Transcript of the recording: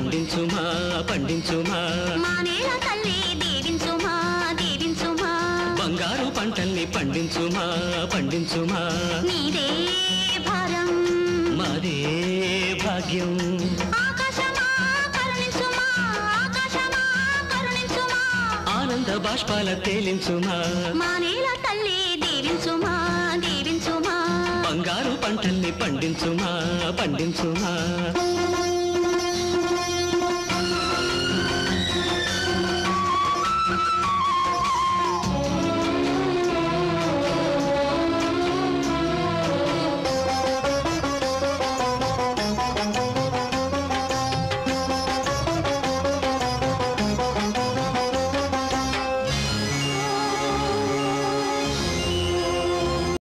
పండించుమా పండించుమా మా నేల తల్లి దీవించుమా దీవించుమా బంగారు పంటల్ని పండించుమా పండించుమా నీదే భారం మాదే భాగ్యం ఆకాశమా కరుణించుమా ఆకాశమా కరుణించుమా ఆనంద బాష్పాల తేలించుమా మా నేల తల్లి దీవించుమా దీవించుమా బంగారు పంటల్ని పండించుమా పండించుమా